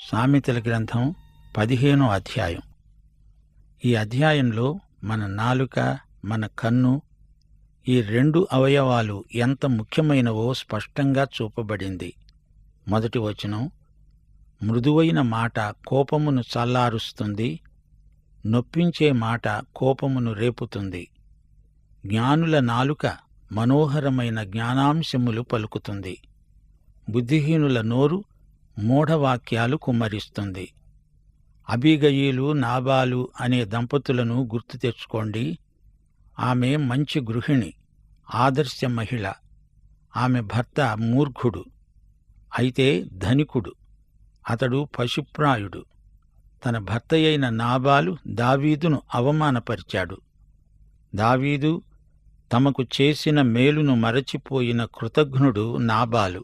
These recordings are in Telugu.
సామెతల గ్రంథం 15వ అధ్యాయం. ఈ అధ్యాయంలో మన నాలుక, మన కన్ను, ఈ రెండు అవయవాలు ఎంత ముఖ్యమైనవో స్పష్టంగా చూపబడింది. మొదటి వచనం, మృదువైన మాట కోపమును చల్లారుస్తుంది, నొప్పించే మాట కోపమును రేపుతుంది. జ్ఞానుల నాలుక మనోహరమైన జ్ఞానాంశములు పలుకుతుంది. బుద్ధిహీనుల నోరు మూఢవాక్యాలు కుమ్మరిస్తుంది. అబీగయీలు, నాబాలు అనే దంపతులను గుర్తు తెచ్చుకోండి. ఆమె మంచి గృహిణి, ఆదర్శ మహిళ. ఆమె భర్త మూర్ఖుడు, అయితే ధనికుడు. అతడు పశుప్రాయుడు. తన భర్తయైన నాబాలు దావీదును అవమానపరిచాడు. దావీదు తమకు చేసిన మేలును మరచిపోయిన కృతఘ్నుడు నాబాలు.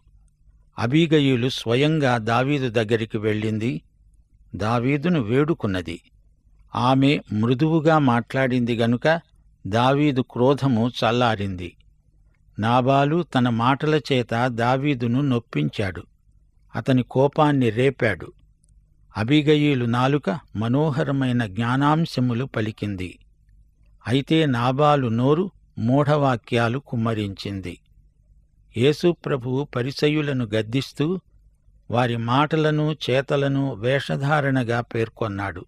అబీగయీలు స్వయంగా దావీదు దగ్గరికి వెళ్ళింది, దావీదును వేడుకున్నది. ఆమె మృదువుగా మాట్లాడింది గనుక దావీదు క్రోధము చల్లారింది. నాబాలు తన మాటల చేత దావీదును నొప్పించాడు, అతని కోపాన్ని రేపాడు. అబీగయీలు నాలుక మనోహరమైన జ్ఞానాంశములు పలికింది, అయితే నాబాలు నోరు మూఢవాక్యాలు కుమ్మరించింది. యేసు ప్రభువు పరిసయ్యులను గద్దిస్తూ వారి మాటలను, చేతలను వేషధారణగా పేర్కొన్నాడు.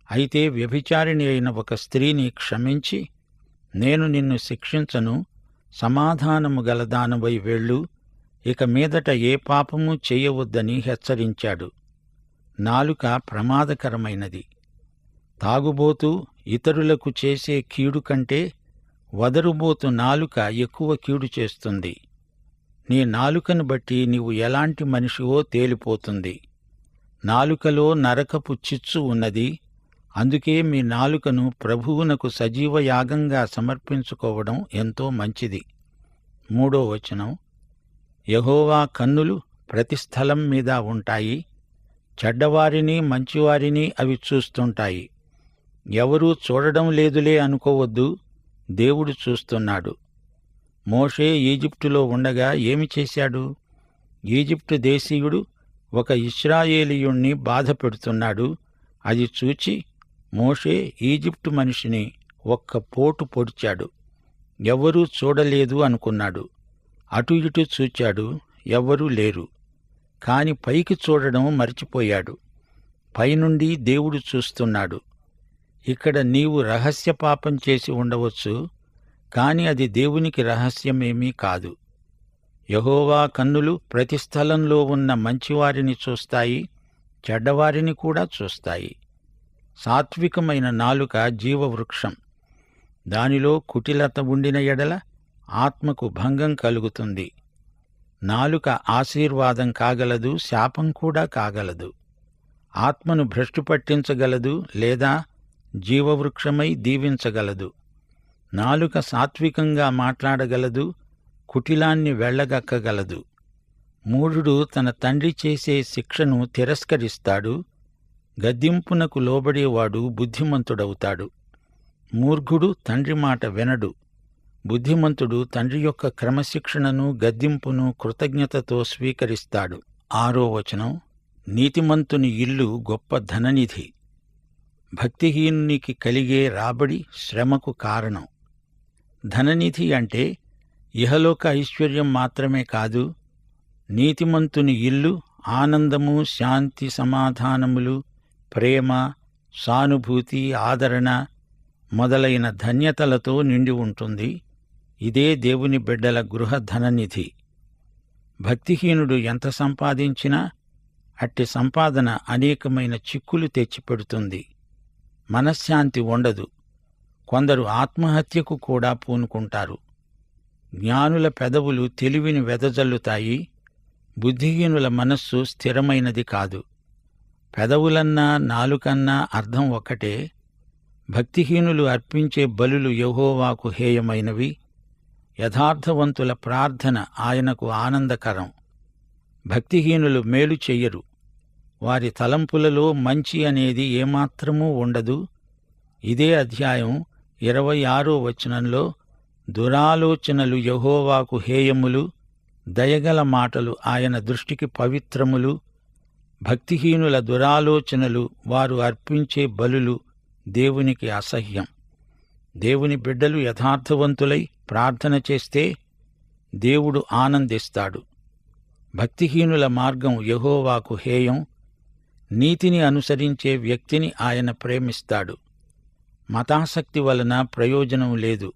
అయితే వ్యభిచారిణి అయిన ఒక స్త్రీని క్షమించి, నేను నిన్ను శిక్షించను, సమాధానము గలదానవై వెళ్ళు, ఇక మీదట ఏ పాపము చెయ్యవద్దని హెచ్చరించాడు. నాలుక ప్రమాదకరమైనది. తాగుబోతూ ఇతరులకు చేసే కీడు కంటే వదరుబోతు నాలుక ఎక్కువ కీడు చేస్తుంది. నీ నాలుకను బట్టి నీవు ఎలాంటి మనిషివో తేలిపోతుంది. నాలుకలో నరకపు చిచ్చు ఉన్నది, అందుకే మీ నాలుకను ప్రభువునకు సజీవ యాగంగా సమర్పించుకోవడం ఎంతో మంచిది. 3వ వచనం, యెహోవా కన్నులు ప్రతి స్థలం మీద ఉంటాయి, చెడ్డవారిని మంచివారిని అవి చూస్తుంటాయి. ఎవరూ చూడడం లేదులే అనుకోవద్దు, దేవుడు చూస్తున్నాడు. మోషే ఈజిప్టులో ఉండగా ఏమి చేశాడు? ఈజిప్టు దేశీయుడు ఒక ఇశ్రాయేలీయుణ్ణి బాధ పెడుతున్నాడు. అది చూచి మోషే ఈజిప్టు మనిషిని ఒక్క పోటు పొడిచాడు. ఎవ్వరూ చూడలేదు అనుకున్నాడు. అటు ఇటు చూచాడు, ఎవ్వరూ లేరు. కాని పైకి చూడడం మరిచిపోయాడు. పైనుండి దేవుడు చూస్తున్నాడు. ఇక్కడ నీవు రహస్య పాపం చేసి ఉండవచ్చు, కాని అది దేవునికి రహస్యమేమీ కాదు. యెహోవా కన్నులు ప్రతి స్థలంలో ఉన్న మంచివారిని చూస్తాయి, చెడ్డవారిని కూడా చూస్తాయి. సాత్వికమైన నాలుక జీవవృక్షం. దానిలో కుటిలత ఉండిన ఎడల ఆత్మకు భంగం కలుగుతుంది. నాలుక ఆశీర్వాదం కాగలదు, శాపం కూడా కాగలదు. ఆత్మను భ్రష్టు పట్టించగలదు, లేదా జీవవృక్షమై దీవించగలదు. నాలుక సాత్వికంగా మాట్లాడగలదు, కుటిలాన్ని వెళ్ళగక్కగలదు. మూఢుడు తన తండ్రి చేసే శిక్షను తిరస్కరిస్తాడు, గద్దింపునకు లోబడేవాడు బుద్ధిమంతుడవుతాడు. మూర్ఖుడు తండ్రి మాట వినడు. బుద్ధిమంతుడు తండ్రి యొక్క క్రమశిక్షణను, గద్దింపును కృతజ్ఞతతో స్వీకరిస్తాడు. 6వ వచనం, నీతిమంతుని ఇల్లు గొప్ప ధననిధి, భక్తిహీనునికి కలిగే రాబడి శ్రమకు కారణం. ధననిధి అంటే ఇహలోక ఐశ్వర్యం మాత్రమే కాదు, నీతిమంతుని ఇల్లు ఆనందము, శాంతి, సమాధానములు, ప్రేమ, సానుభూతి, ఆదరణ మొదలైన ధన్యతలతో నిండి ఉంటుంది. ఇదే దేవుని బిడ్డల గృహ ధననిధి. భక్తిహీనుడు ఎంత సంపాదించినా అట్టి సంపాదన అనేకమైన చిక్కులు తెచ్చిపెడుతుంది. మనశ్శాంతి ఉండదు. కొందరు ఆత్మహత్యకు కూడా పూనుకుంటారు. జ్ఞానుల పెదవులు తెలివిని వెదజల్లుతాయి, బుద్ధిహీనుల మనస్సు స్థిరమైనది కాదు. పెదవులన్నా నాలుకన్నా అర్థం ఒక్కటే. భక్తిహీనులు అర్పించే బలులు యెహోవాకు హేయమైనవి, యథార్థవంతుల ప్రార్థన ఆయనకు ఆనందకరం. భక్తిహీనులు మేలు చెయ్యరు, వారి తలంపులలో మంచి అనేది ఏమాత్రమూ ఉండదు. ఇదే అధ్యాయం 26వ వచనంలో, దురాలోచనలు యెహోవాకు హేయములు, దయగల మాటలు ఆయన దృష్టికి పవిత్రములు, భక్తిహీనుల దురాలోచనలు, వారు అర్పించే బలులు దేవునికి అసహ్యం. దేవుని బిడ్డలు యథార్థవంతులై ప్రార్థన చేస్తే దేవుడు ఆనందిస్తాడు. భక్తిహీనుల మార్గం యెహోవాకు హేయం. నీతిని అనుసరించే వ్యక్తిని ఆయన ప్రేమిస్తాడు. మతాసక్తి వలన ప్రయోజనం లేదు.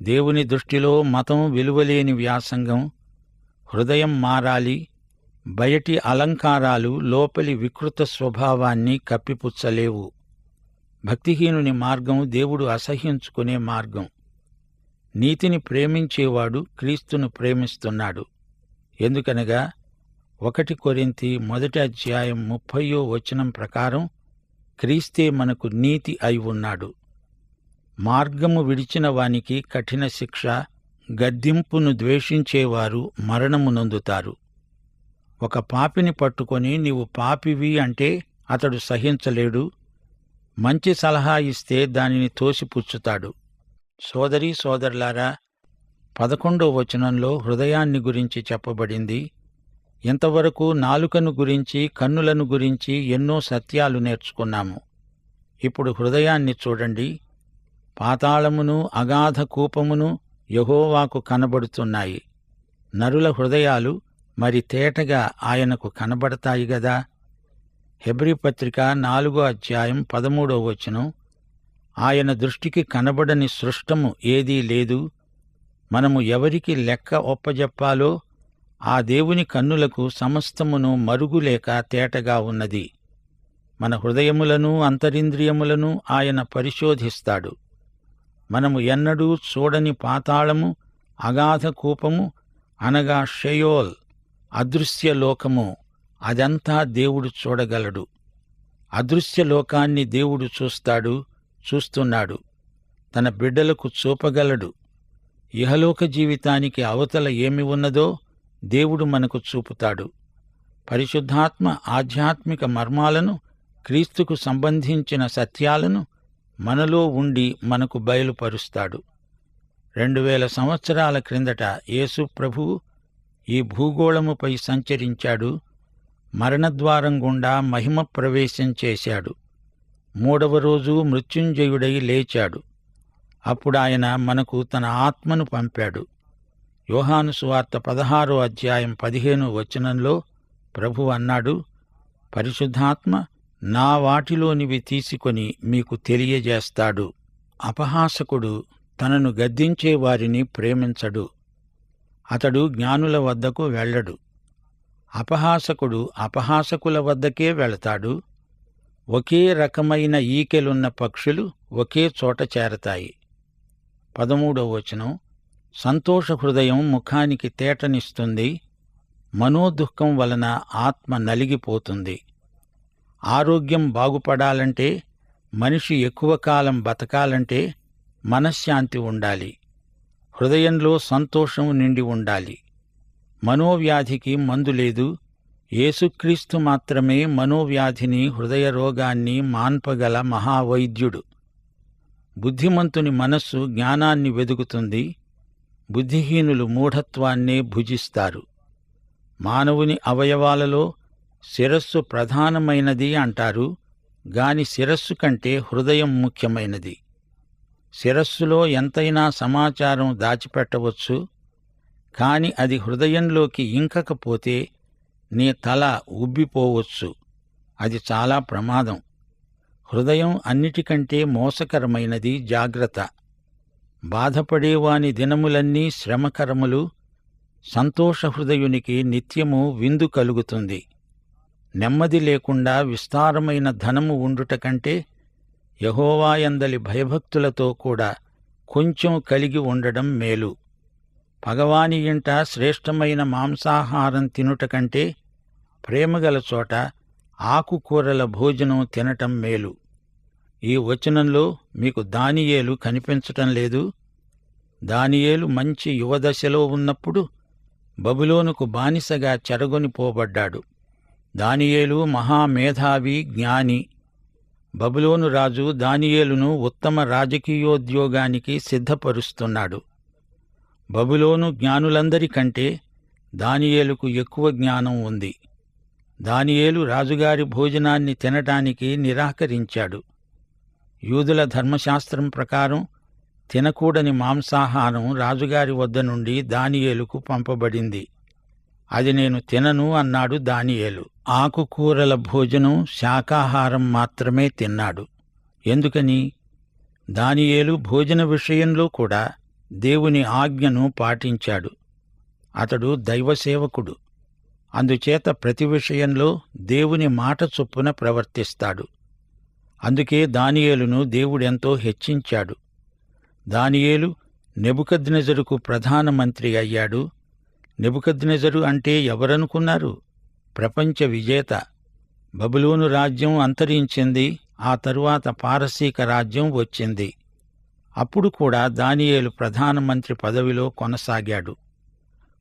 దేవుని దృష్టిలో మతం విలువలేని వ్యాసంగం. హృదయం మారాలి. బయటి అలంకారాలు లోపలి వికృత స్వభావాన్ని కప్పిపుచ్చలేవు. భక్తిహీనుని మార్గం దేవుడు అసహ్యించుకునే మార్గం. నీతిని ప్రేమించేవాడు క్రీస్తును ప్రేమిస్తున్నాడు. ఎందుకనగా 1 కొరింథీ 1:30 ప్రకారం క్రీస్తే మనకు నీతి అయి ఉన్నాడు. మార్గము విడిచిన వానికి కఠిన శిక్ష. గద్దింపును ద్వేషించేవారు మరణము నొందుతారు. ఒక పాపిని పట్టుకొని నీవు పాపివి అంటే అతడు సహించలేడు. మంచి సలహా ఇస్తే దానిని తోసిపుచ్చుతాడు. సోదరీ సోదరులారా, 11వ వచనంలో హృదయాన్ని గురించి చెప్పబడింది. ఇంతవరకు నాలుకను గురించి, కన్నులను గురించి ఎన్నో సత్యాలు నేర్చుకున్నాము. ఇప్పుడు హృదయాన్ని చూడండి. పాతాళమును అగాధ కూపమును యెహోవాకు కనబడుతున్నాయి. నరుల హృదయాలు మరి తేటగా ఆయనకు కనబడతాయి గదా. హెబ్రీ పత్రిక 4:13 ఆయన దృష్టికి కనబడని సృష్టము ఏదీ లేదు. మనము ఎవరికి లెక్క ఒప్పజెప్పాలో ఆ దేవుని కన్నులకు సమస్తమును మరుగులేక తేటగా ఉన్నది. మన హృదయములను అంతరింద్రియములను ఆయన పరిశోధిస్తాడు. మనము ఎన్నడూ చూడని పాతాళము, అగాధ కూపము అనగా షెయోల్, అదృశ్య లోకము, అదంతా దేవుడు చూడగలడు. అదృశ్య లోకాన్ని దేవుడు చూస్తున్నాడు. తన బిడ్డలకు చూపగలడు. ఇహలోక జీవితానికి అవతల ఏమి ఉన్నదో దేవుడు మనకు చూపుతాడు. పరిశుద్ధాత్మ ఆధ్యాత్మిక మర్మాలను, క్రీస్తుకు సంబంధించిన సత్యాలను మనలో ఉండి మనకు బయలుపరుస్తాడు. 2000 సంవత్సరాల క్రిందట యేసు ప్రభువు ఈ భూగోళముపై సంచరించాడు. మరణద్వారం గుండా మహిమ ప్రవేశం చేశాడు. 3వ రోజు మృత్యుంజయుడై లేచాడు. అప్పుడాయన మనకు తన ఆత్మను పంపాడు. యోహాను సువార్త 16:15 ప్రభువు అన్నాడు, పరిశుద్ధాత్మ నా వాటిలోనివి తీసుకొని మీకు తెలియజేస్తాడు. అపహాసకుడు తనను గద్దించే వారిని ప్రేమించడు. అతడు జ్ఞానుల వద్దకు వెళ్ళడు. అపహాసకుడు అపహాసకుల వద్దకే వెళతాడు. ఒకే రకమైన ఈకెలున్న పక్షులు ఒకే చోట చేరతాయి. 13 సంతోష హృదయం ముఖానికి తేటనిస్తుంది. మనోదుఃఖం వలన ఆత్మ నలిగిపోతుంది. ఆరోగ్యం బాగుపడాలంటే, మనిషి ఎక్కువ కాలం బతకాలంటే మనశ్శాంతి ఉండాలి. హృదయంలో సంతోషం నిండి ఉండాలి. మనోవ్యాధికి మందు లేదు. యేసుక్రీస్తు మాత్రమే మనోవ్యాధిని, హృదయ రోగాన్ని మాన్పగల మహావైద్యుడు. బుద్ధిమంతుని మనస్సు జ్ఞానాన్ని వెదుకుతుంది. బుద్ధిహీనులు మూఢత్వాన్నే భుజిస్తారు. మానవుని అవయవాలలో శిరస్సు ప్రధానమైనది అంటారు గాని శిరస్సు కంటే హృదయం ముఖ్యమైనది. శిరస్సులో ఎంతైనా సమాచారం దాచిపెట్టవచ్చు. కాని అది హృదయంలోకి ఇంకకపోతే నీ తల ఉబ్బిపోవచ్చు. అది చాలా ప్రమాదం. హృదయం అన్నిటికంటే మోసకరమైనది. జాగ్రత్త. బాధపడేవాని దినములన్నీ శ్రమకరములు. సంతోష హృదయునికి నిత్యము విందు కలుగుతుంది. నెమ్మది లేకుండా విస్తారమైన ధనము ఉండుట కంటే యెహోవాయందలి భయభక్తులతో కూడా కొంచెం కలిగి ఉండడం మేలు. పగవాని ఇంట శ్రేష్టమైన మాంసాహారం తినుట కంటే ప్రేమగల చోట ఆకుకూరల భోజనం తినటం మేలు. ఈ వచనంలో మీకు దానియేలు కనిపించటం లేదు. దానియేలు మంచి యువదశలో ఉన్నప్పుడు బబులోనుకు బానిసగా చెరగొనిపోబడ్డాడు. దానియేలు మహామేధావి, జ్ఞాని. బబులోను రాజు దానియేలును ఉత్తమ రాజకీయోద్యోగానికి సిద్ధపరుస్తున్నాడు. బబులోను జ్ఞానులందరికంటే దానియేలుకు ఎక్కువ జ్ఞానం ఉంది. దానియేలు రాజుగారి భోజనాన్ని తినటానికి నిరాకరించాడు. యూదుల ధర్మశాస్త్రం ప్రకారం తినకూడని మాంసాహారం రాజుగారి వద్ద నుండి దానియేలుకు పంపబడింది. అది నేను తినను అన్నాడు దానియేలు. ఆకుకూరల భోజనం, శాకాహారం మాత్రమే తిన్నాడు. ఎందుకని? దానియేలు భోజన విషయంలో కూడా దేవుని ఆజ్ఞను పాటించాడు. అతడు దైవసేవకుడు. అందుచేత ప్రతి విషయంలో దేవుని మాట చొప్పున ప్రవర్తిస్తాడు. అందుకే దానియేలును దేవుడెంతో హెచ్చించాడు. దానియేలు నెబుకద్నెజరుకు ప్రధానమంత్రి అయ్యాడు. నెబుకద్నెజరు అంటే ఎవరనుకున్నారు? ప్రపంచ విజేత. బబులోను రాజ్యం అంతరించింది. ఆ తరువాత పారసీక రాజ్యం వచ్చింది. అప్పుడు కూడా దానియేలు ప్రధానమంత్రి పదవిలో కొనసాగాడు.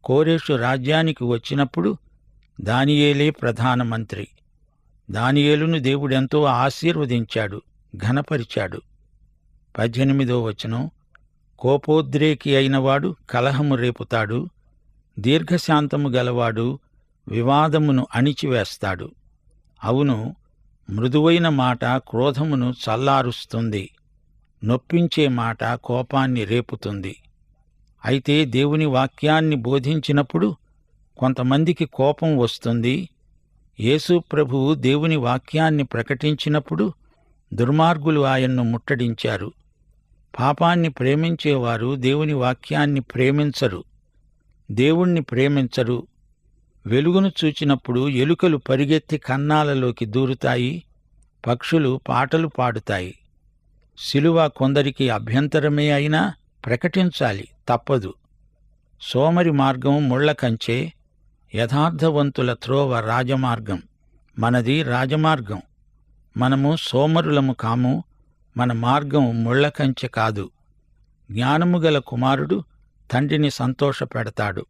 కోరెషు రాజ్యానికి వచ్చినప్పుడు దానియేలే ప్రధానమంత్రి. దానియేలును దేవుడెంతో ఆశీర్వదించాడు, ఘనపరిచాడు. 18వ వచనం, కోపోద్రేకి అయినవాడు కలహము రేపుతాడు, దీర్ఘశాంతము గలవాడు వివాదమును అణిచివేస్తాడు. అవును, మృదువైన మాట క్రోధమును చల్లారుస్తుంది, నొప్పించే మాట కోపాన్ని రేపుతుంది. అయితే దేవుని వాక్యాన్ని బోధించినప్పుడు కొంతమందికి కోపం వస్తుంది. యేసు ప్రభువు దేవుని వాక్యాన్ని ప్రకటించినప్పుడు దుర్మార్గులు ఆయన్ను ముట్టడించారు. పాపాన్ని ప్రేమించేవారు దేవుని వాక్యాన్ని ప్రేమించరు, దేవుణ్ణి ప్రేమించరు. వెలుగును చూచినప్పుడు ఎలుకలు పరిగెత్తి కన్నాలలోకి దూరుతాయి, పక్షులు పాటలు పాడుతాయి. శిలువ కొందరికి అభ్యంతరమే అయినా ప్రకటించాలి, తప్పదు. సోమరి మార్గం ముళ్ల కంచె, యథార్థవంతుల త్రోవ రాజమార్గం. మనది రాజమార్గం. మనము సోమరులము కాము. మన మార్గం ముళ్ల కంచె కాదు. జ్ఞానము గల కుమారుడు తండ్రిని సంతోషపెడతాడు.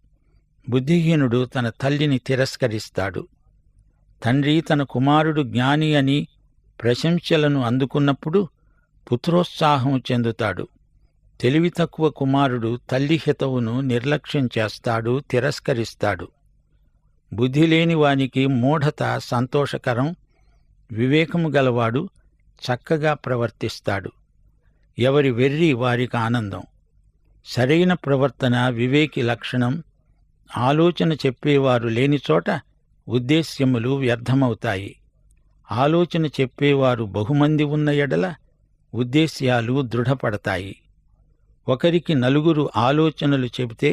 బుద్ధిహీనుడు తన తల్లిని తిరస్కరిస్తాడు. తండ్రి తన కుమారుడు జ్ఞాని అని ప్రశంసలను అందుకున్నప్పుడు పుత్రోత్సాహం చెందుతాడు. తెలివి తక్కువ కుమారుడు తల్లి హితవును నిర్లక్ష్యం చేస్తాడు, తిరస్కరిస్తాడు. బుద్ధిలేని వానికి మూఢత సంతోషకరం. వివేకము గలవాడు చక్కగా ప్రవర్తిస్తాడు. ఎవరి వెర్రి వారికి ఆనందం. సరైన ప్రవర్తన వివేకి లక్షణం. ఆలోచన చెప్పేవారు లేనిచోట ఉద్దేశ్యములు వ్యర్థమవుతాయి. ఆలోచన చెప్పేవారు బహుమంది ఉన్న ఎడల ఉద్దేశ్యాలు దృఢపడతాయి. ఒకరికి నలుగురు ఆలోచనలు చెబితే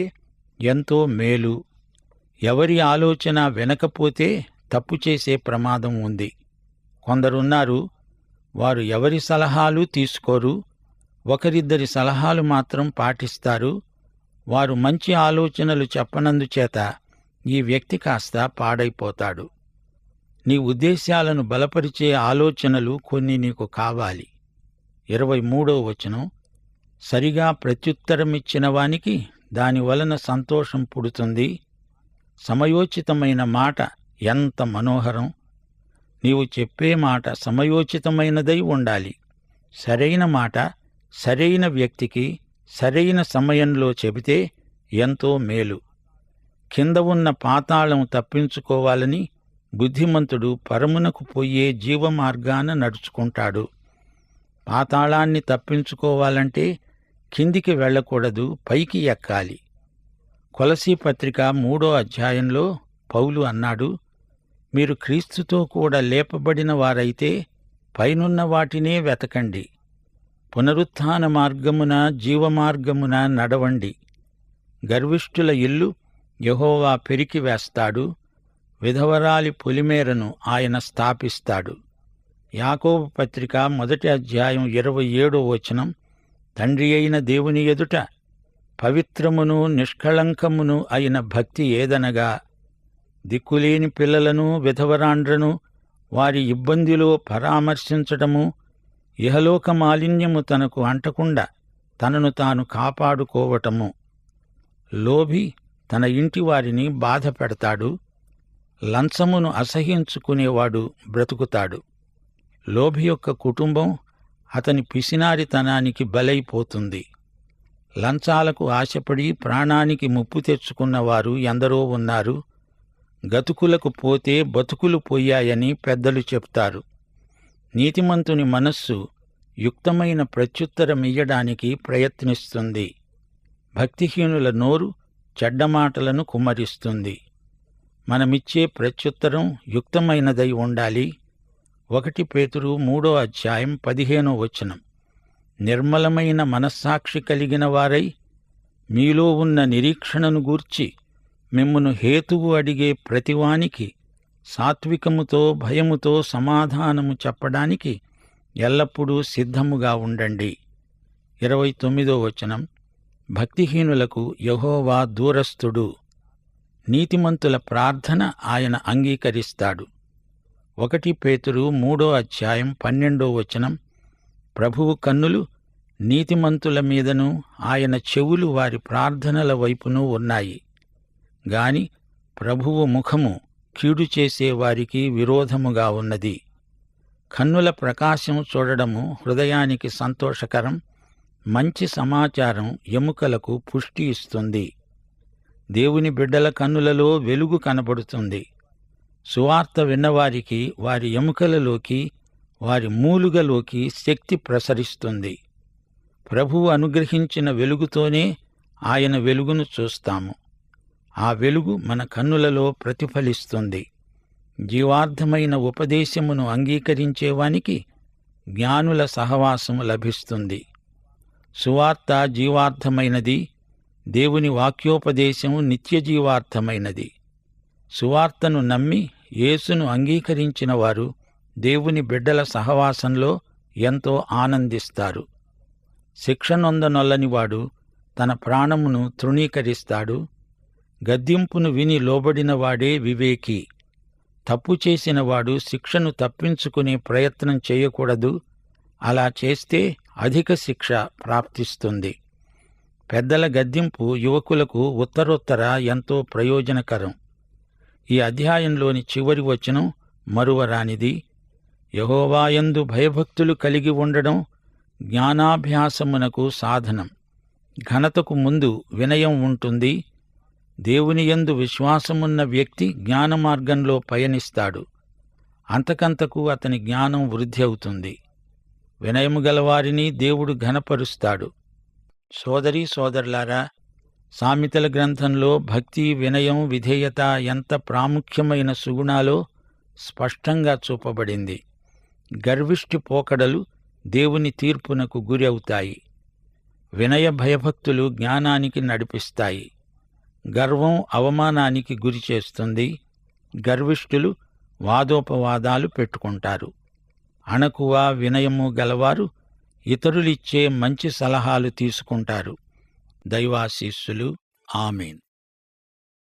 ఎంతో మేలు. ఎవరి ఆలోచన వినకపోతే తప్పు చేసే ప్రమాదం ఉంది. కొందరున్నారు, వారు ఎవరి సలహాలు తీసుకోరు, ఒకరిద్దరి సలహాలు మాత్రం పాటిస్తారు. వారు మంచి ఆలోచనలు చెప్పనందుచేత ఈ వ్యక్తి కాస్త పాడైపోతాడు. నీ ఉద్దేశాలను బలపరిచే ఆలోచనలు కొన్ని నీకు కావాలి. 23వ వచనం, సరిగా ప్రత్యుత్తరమిచ్చిన వానికి దానివలన సంతోషం పుడుతుంది. సమయోచితమైన మాట ఎంత మనోహరం! నీవు చెప్పే మాట సమయోచితమైనదై ఉండాలి. సరైన మాట సరైన వ్యక్తికి సరైన సమయంలో చెబితే ఎంతో మేలు. కింద ఉన్న పాతాళం తప్పించుకోవాలని బుద్ధిమంతుడు పరమునకు పోయే జీవమార్గాన నడుచుకుంటాడు. పాతాళాన్ని తప్పించుకోవాలంటే కిందికి వెళ్ళకూడదు, పైకి ఎక్కాలి. కొలసీ పత్రిక 3వ అధ్యాయంలో పౌలు అన్నాడు, మీరు క్రీస్తుతో కూడా లేపబడిన వారైతే పైనున్న వాటినే వెతకండి. పునరుత్థాన మార్గమున జీవమార్గమున నడవండి. గర్విష్ఠుల ఇల్లు యెహోవా పెరికివేస్తాడు, విధవరాలి పొలిమేరను ఆయన స్థాపిస్తాడు. యాకోబు పత్రిక 1వ అధ్యాయం 27వ వచనం, తండ్రి అయిన దేవుని ఎదుట పవిత్రమును నిష్కళంకమును అయిన భక్తి ఏదనగా దిక్కులేని పిల్లలను విధవరాండ్రను వారి ఇబ్బందిలో పరామర్శించటము, ఇహలోక మాలిన్యము తనకు అంటకుండా తనను తాను కాపాడుకోవటము. లోభి తన ఇంటి వారిని బాధ పెడతాడు, లంచమును అసహ్యించుకునేవాడు బ్రతుకుతాడు. లోభి యొక్క కుటుంబం అతని పిసినారితనానికి బలైపోతుంది. లంచాలకు ఆశపడి ప్రాణానికి ముప్పు తెచ్చుకున్నవారు ఎందరో ఉన్నారు. గతుకులకు పోతే బతుకులు పోయాయని పెద్దలు చెప్తారు. నీతిమంతుని మనస్సు యుక్తమైన ప్రత్యుత్తరమియ్యడానికి ప్రయత్నిస్తుంది. భక్తిహీనుల నోరు చెడ్డమాటలను కుమ్మరిస్తుంది. మనమిచ్చే ప్రత్యుత్తరం యుక్తమైనదై ఉండాలి. 1 పేతురు 3:15 నిర్మలమైన మనస్సాక్షి కలిగిన వారై మీలో ఉన్న నిరీక్షణను గూర్చి మిమ్మును హేతువు అడిగే ప్రతివానికి సాత్వికముతో భయముతో సమాధానము చెప్పడానికి ఎల్లప్పుడూ సిద్ధముగా ఉండండి. 29 భక్తిహీనులకు యెహోవా దూరస్థుడు. నీతిమంతుల ప్రార్థన ఆయన అంగీకరిస్తాడు. 1 పేతురు 3:12 ప్రభువు కన్నులు నీతిమంతుల మీదను ఆయన చెవులు వారి ప్రార్థనల వైపును ఉన్నాయి. గాని ప్రభువు ముఖము కీడు చేసే వారికి విరోధముగా ఉన్నది. కన్నుల ప్రకాశం చూడడము హృదయానికి సంతోషకరం. మంచి సమాచారం ఎముకలకు పుష్టి ఇస్తుంది. దేవుని బిడ్డల కన్నులలో వెలుగు కనబడుతుంది. సువార్త విన్నవారికి వారి ఎముకలలోకి వారి మూలుగలోకి శక్తి ప్రసరిస్తుంది. ప్రభువు అనుగ్రహించిన వెలుగుతోనే ఆయన వెలుగును చూస్తాము. ఆ వెలుగు మన కన్నులలో ప్రతిఫలిస్తుంది. జీవార్థమైన ఉపదేశమును అంగీకరించేవానికి జ్ఞానుల సహవాసము లభిస్తుంది. సువార్త జీవార్థమైనది. దేవుని వాక్యోపదేశం నిత్యజీవార్థమైనది. సువార్తను నమ్మి యేసును అంగీకరించిన వారు దేవుని బిడ్డల సహవాసంలో ఎంతో ఆనందిస్తారు. శిక్షనొందనొల్లనివాడు తన ప్రాణమును తృణీకరిస్తాడు. గద్దింపును విని లోబడినవాడే వివేకి. తప్పు చేసినవాడు శిక్షను తప్పించుకునే ప్రయత్నం చేయకూడదు. అలా చేస్తే అధిక శిక్ష ప్రాప్తిస్తుంది. పెద్దల గద్దింపు యువకులకు ఉత్తరోత్తర ఎంతో ప్రయోజనకరం. ఈ అధ్యాయంలోని చివరి వచనం మరువరానిది. యెహోవాయందు భయభక్తులు కలిగి ఉండడం జ్ఞానాభ్యాసమునకు సాధనం. ఘనతకు ముందు వినయం ఉంటుంది. దేవునియందు విశ్వాసమున్న వ్యక్తి జ్ఞానమార్గంలో పయనిస్తాడు. అంతకంతకు అతని జ్ఞానం వృద్ధి అవుతుంది. వినయము గలవారిని దేవుడు ఘనపరుస్తాడు. సోదరీ సోదరులారా, సామెతల గ్రంథంలో భక్తి, వినయం, విధేయత ఎంత ప్రాముఖ్యమైన సుగుణాలో స్పష్టంగా చూపబడింది. గర్విష్టి పోకడలు దేవుని తీర్పునకు గురి అవుతాయి. వినయ భయభక్తులు జ్ఞానానికి నడిపిస్తాయి. గర్వం అవమానానికి గురి చేస్తుంది. గర్విష్ఠులు వాదోపవాదాలు పెట్టుకుంటారు. అణకువ, వినయము గలవారు ఇతరులిచ్చే మంచి సలహాలు తీసుకుంటారు. దైవాశీస్సులు. ఆమేన్.